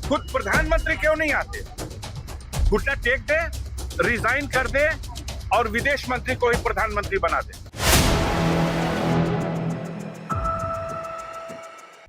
खुद प्रधानमंत्री क्यों नहीं आते? घुटना टेक दे, रिजाइन कर दे और विदेश मंत्री को ही प्रधानमंत्री बना दे।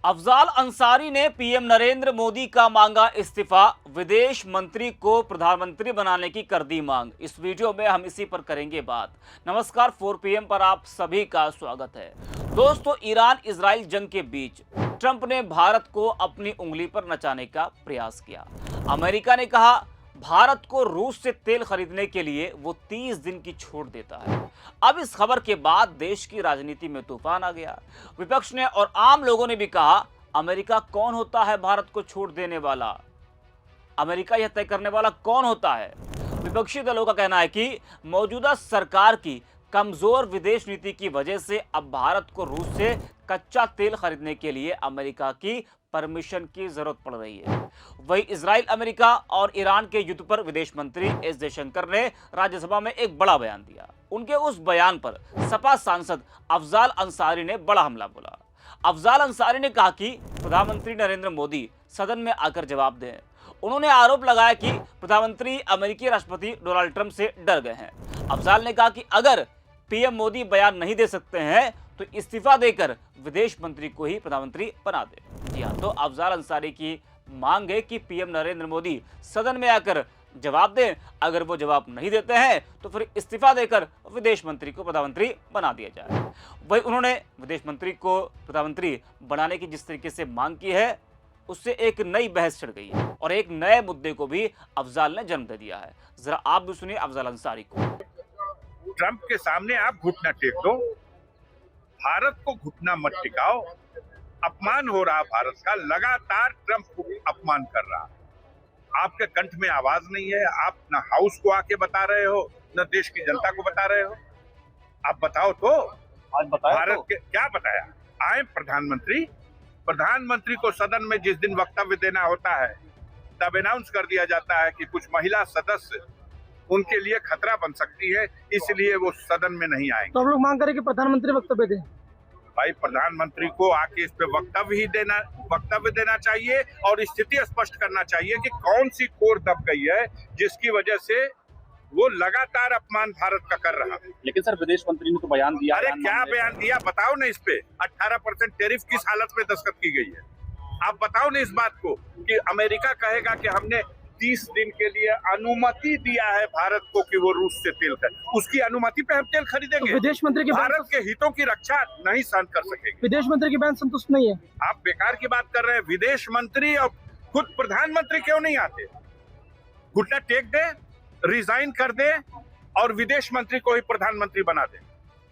अफजाल अंसारी ने पीएम नरेंद्र मोदी का मांगा इस्तीफा, विदेश मंत्री को प्रधानमंत्री बनाने की कर दी मांग। इस वीडियो में हम इसी पर करेंगे बात। नमस्कार, 4 PM पर आप सभी का स्वागत है। दोस्तों, ईरान इजराइल जंग के बीच ट्रंप ने भारत को अपनी उंगली पर नचाने का प्रयास किया। अमेरिका ने कहा भारत को रूस से तेल खरीदने के लिए वो 30 दिन की छूट देता है। अब इस खबर के बाद देश की राजनीति में तूफान आ गया। विपक्ष ने और आम लोगों ने भी कहा, अमेरिका कौन होता है भारत को छूट देने वाला? अमेरिका यह तय करने वाला कौन होता है? विपक्षी दलों का कहना है कि मौजूदा सरकार की कमजोर विदेश नीति की वजह से अब भारत को रूस से कच्चा तेल खरीदने के लिए अमेरिका की परमिशन की जरूरत पड़ रही है। वही इजराइल, अमेरिका और ईरान के युद्ध पर विदेश मंत्री एस जयशंकर ने राज्यसभा में एक बड़ा बयान दिया। उनके उस बयान पर सपा सांसद अफजाल अंसारी ने बड़ा हमला बोला। अफजाल अंसारी ने कहा कि प्रधानमंत्री नरेंद्र मोदी सदन में आकर जवाब दें। उन्होंने आरोप लगाया कि प्रधानमंत्री अमेरिकी राष्ट्रपति डोनाल्ड ट्रंप से डर गए हैं। अफजाल ने कहा कि अगर पीएम मोदी बयान नहीं दे सकते हैं तो इस्तीफा देकर विदेश मंत्री को ही प्रधानमंत्री बना दे। जी हाँ, तो अफजाल अंसारी की मांग है कि पीएम नरेंद्र मोदी सदन में आकर जवाब दें। अगर वो जवाब नहीं देते हैं तो फिर इस्तीफा देकर विदेश मंत्री को प्रधानमंत्री बना दिया जाए। वही उन्होंने विदेश मंत्री को प्रधानमंत्री बनाने की जिस तरीके से मांग की है, उससे एक नई बहस छिड़ गई है और एक नए मुद्दे को भी अफजाल ने जन्म दे दिया है। जरा आप भी सुनिए अफजाल अंसारी को। ट्रंप के सामने आप घुटना टेक दो, भारत को घुटना मत टिकाओ। अपमान हो रहा भारत का, लगातार ट्रंप को अपमान कर रहा। आपके कंठ में आवाज नहीं है। आप न हाउस को आके बता रहे हो, न देश की जनता को बता रहे हो। आप बताओ तो, आज बताया भारत तो? के क्या बताया? आए प्रधानमंत्री को सदन में जिस दिन वक्तव्य देना होता है तब अनाउंस कर दिया जाता है कि कुछ महिला सदस्य उनके लिए खतरा बन सकती है, इसलिए वो सदन में नहीं आएंगे। तो हम लोग मांग करें कि प्रधानमंत्री वक्तव्य दें। भाई, प्रधानमंत्री को आके इस पे वक्तव्य देना चाहिए और स्थिति स्पष्ट करना चाहिए कि कौन सी कोर दब गई है जिसकी वजह से वो लगातार अपमान भारत का कर रहा है। लेकिन सर, विदेश मंत्री ने तो बयान दिया। अरे क्या बयान दिया? बताओ ना। इस पे 18% टैरिफ किस हालत में दस्तखत की गई है? आप बताओ ना इस बात को कि अमेरिका कहेगा कि हमने 30 दिन के लिए अनुमति दिया है भारत को कि वो रूस से तेल खरीदे, उसकी अनुमति पे हम तेल खरीदेंगे। तो विदेश मंत्री के भारत के हितों की रक्षा नहीं सहन कर सकेंगे। विदेश मंत्री की बयान संतुष्ट नहीं है। आप बेकार की बात कर रहे हैं। विदेश मंत्री और खुद प्रधानमंत्री क्यों नहीं आते? घुटना टेक दे, रिजाइन कर दे और विदेश मंत्री को ही प्रधानमंत्री बना दे।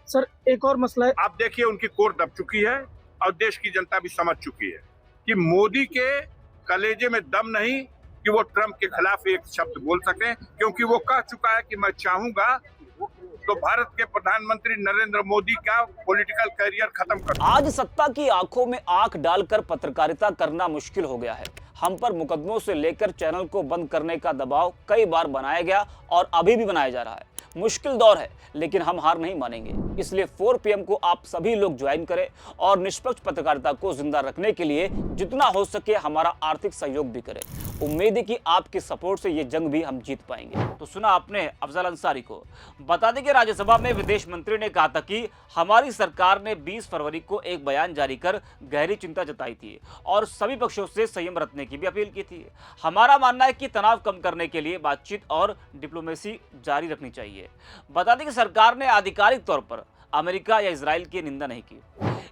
सर, एक और मसला है। आप देखिए, उनकी कोर दब चुकी है और देश की जनता भी समझ चुकी है कि मोदी के कलेजे में दम नहीं कि वो ट्रंप के खिलाफ एक शब्द बोल सके, क्योंकि वो कह चुका है कि मैं चाहूंगा तो भारत के प्रधानमंत्री नरेंद्र मोदी का पॉलिटिकल करियर खत्म कर। आज सत्ता की आंखों में आंख डालकर पत्रकारिता करना मुश्किल हो गया है। हम पर मुकदमों से लेकर चैनल को बंद करने का दबाव कई बार बनाया गया और अभी भी बनाया जा रहा है। मुश्किल दौर है, लेकिन हम हार नहीं मानेंगे। इसलिए 4 PM को आप सभी लोग ज्वाइन करें और निष्पक्ष पत्रकारिता को जिंदा रखने के लिए जितना हो सके हमारा आर्थिक सहयोग भी करें। उम्मीद है कि आपके सपोर्ट से ये जंग भी हम जीत पाएंगे। तो सुना आपने अफजाल अंसारी को। बता दें कि राज्यसभा में विदेश मंत्री ने कहा था कि हमारी सरकार ने 20 फरवरी को एक बयान जारी कर गहरी चिंता जताई थी और सभी पक्षों से संयम रखने की भी अपील की थी। हमारा मानना है कि तनाव कम करने के लिए बातचीत और डिप्लोमेसी जारी रखनी चाहिए। बता दें कि सरकार ने आधिकारिक तौर पर अमेरिका या इजराइल की निंदा नहीं की।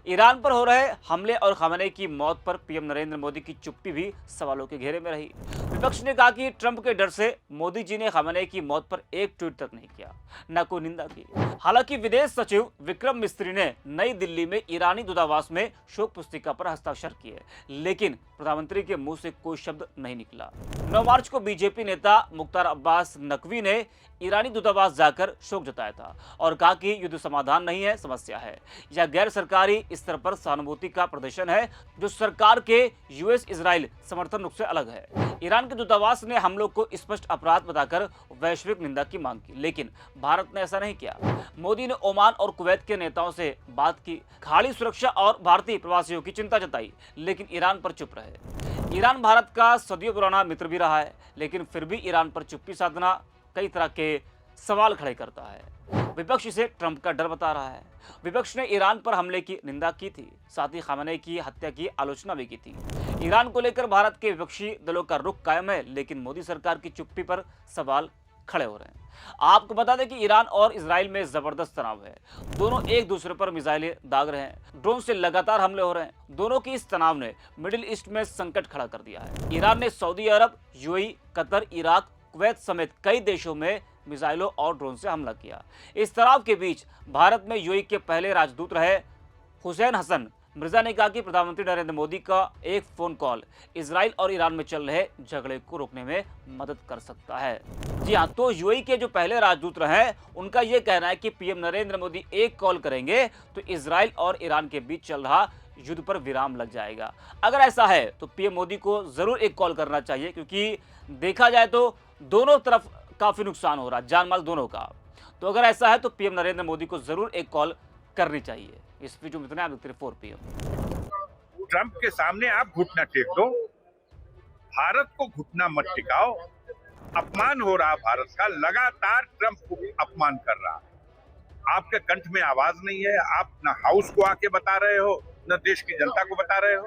ईरान पर हो रहे हमले और खamenei की मौत पर पीएम नरेंद्र मोदी की चुप्पी भी सवालों के घेरे में रही। विपक्ष ने कहा कि ट्रंप के डर से मोदी जी ने खamenei की मौत पर एक ट्वीट तक नहीं किया, न कोई निंदा की। हालांकि विदेश सचिव विक्रम मिस्त्री ने नई दिल्ली में ईरानी दूतावास में शोक पुस्तिका पर हस्ताक्षर किए, लेकिन प्रधानमंत्री के मुंह से कोई शब्द नहीं निकला। 9 मार्च को बीजेपी नेता मुख्तार अब्बास नकवी ने ईरानी दूतावास जाकर शोक जताया था और कहा कि युद्ध समाधान नहीं है, समस्या है। यह गैर सरकारी स्तर पर सहानुभूति का प्रदर्शन है जो सरकार के यूएस इजराइल समर्थन रुख से अलग है। ईरान के दूतावास ने हमलों को स्पष्ट अपराध बताकर वैश्विक निंदा की मांग की, लेकिन भारत ने ऐसा नहीं किया। मोदी ने ओमान और कुवैत के नेताओं से बात की, खाड़ी सुरक्षा और भारतीय प्रवासियों की चिंता जताई, लेकिन ईरान पर चुप रहे। ईरान भारत का सदियों पुराना मित्र भी रहा है, लेकिन फिर भी ईरान पर चुप्पी साधना कई तरह के सवाल खड़े करता है। विपक्ष इसे ट्रंप का डर बता रहा है। विपक्ष ने ईरान पर हमले की निंदा की थी, साथ ही खामेनेई की हत्या की आलोचना भी की थी। ईरान को लेकर भारत के विपक्षी दलों का रुख कायम है, लेकिन मोदी सरकार की चुप्पी पर सवाल खड़े हो रहे हैं। आपको बता दें कि ईरान और इजराइल में जबरदस्त तनाव है। दोनों एक दूसरे पर मिसाइलें दाग रहे हैं, ड्रोन से लगातार हमले हो रहे हैं। दोनों की इस तनाव ने मिडिल ईस्ट में संकट खड़ा कर दिया है। ईरान ने सऊदी अरब, यूएई, कतर, इराक, कुवैत समेत कई देशों में मिसाइलों और ड्रोन से हमला किया। इस तनाव के बीच भारत में यूएई के पहले राजदूत रहे हुसैन हसन मिर्जा ने कहा कि प्रधानमंत्री नरेंद्र मोदी का एक फोन कॉल इजराइल और ईरान में चल रहे झगड़े को रोकने में मदद कर सकता है। जी हाँ, तो यूएई के जो पहले राजदूत रहे उनका यह कहना है कि पीएम नरेंद्र मोदी एक कॉल करेंगे तो इजराइल और ईरान के बीच चल रहा युद्ध पर विराम लग जाएगा। अगर ऐसा है तो पीएम मोदी को जरूर एक कॉल करना चाहिए, क्योंकि देखा जाए तो दोनों तरफ काफी नुकसान हो रहा है, जान माल दोनों का। तो अगर ऐसा है तो पीएम नरेंद्र मोदी को जरूर एक कॉल करनी चाहिए। इस वीडियो में इतना, आप देखते रहिए 4 PM। ट्रंप के सामने आप घुटना टेक दो, भारत को घुटना मत टिकाओ। अपमान हो रहा भारत का, लगातार ट्रंप को अपमान कर रहा है। आपके कंठ में आवाज नहीं है, आप न हाउस को आके बता रहे हो, न देश की जनता को बता रहे हो।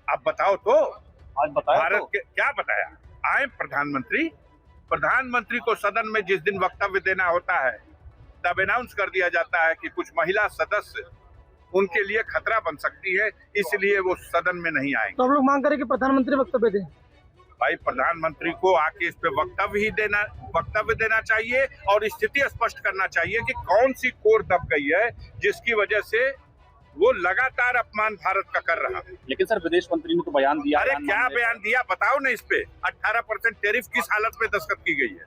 आप बताओ तो, आज बताया भारत तो? के क्या बताया? आए प्रधानमंत्री को सदन में जिस दिन वक्तव्य देना होता है तब अनाउंस कर दिया जाता है कि कुछ महिला सदस्य उनके लिए खतरा बन सकती है, इसलिए वो सदन में नहीं आएंगे। तो हम लोग मांग करें कि प्रधानमंत्री वक्तव्य दें। भाई, प्रधानमंत्री को आके इस पे वक्तव्य देना चाहिए और स्थिति स्पष्ट करना चाहिए कि कौन सी कोर दब गई है जिसकी वजह से वो लगातार अपमान भारत का कर रहा है। लेकिन सर, विदेश मंत्री ने तो बयान दिया। अरे क्या बयान दिया, बताओ ना। इस पे 18% टैरिफ किस हालत में दस्तखत की गई है?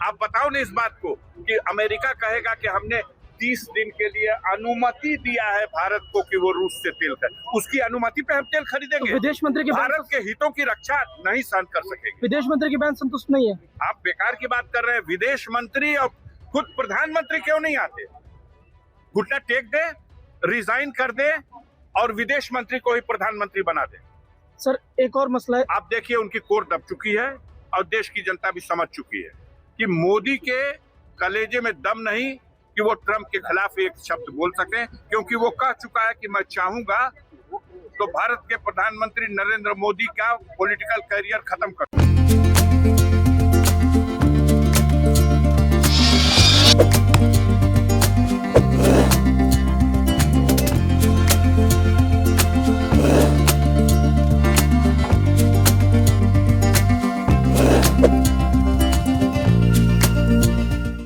आप बताओ ना इस बात को कि अमेरिका कहेगा कि हमने 30 दिन के लिए अनुमति दिया है भारत को कि वो रूस से तेल खरीदे, उसकी अनुमति पे हम तेल तो खरीदेंगे। विदेश मंत्री के भारत के हितों की रक्षा नहीं सहन कर सकेंगे। विदेश मंत्री की बयान संतुष्ट नहीं है। आप बेकार की बात कर रहे हैं। विदेश मंत्री और खुद प्रधानमंत्री क्यों नहीं आते? घुटना टेक दे, रिजाइन कर दे और विदेश मंत्री को ही प्रधानमंत्री बना दे। सर, एक और मसला है। आप देखिए, उनकी कोर दब चुकी है और देश की जनता भी समझ चुकी है कि मोदी के कलेजे में दम नहीं कि वो ट्रंप के खिलाफ एक शब्द बोल सके, क्योंकि वो कह चुका है कि मैं चाहूंगा तो भारत के प्रधानमंत्री नरेंद्र मोदी का पॉलिटिकल करियर खत्म कर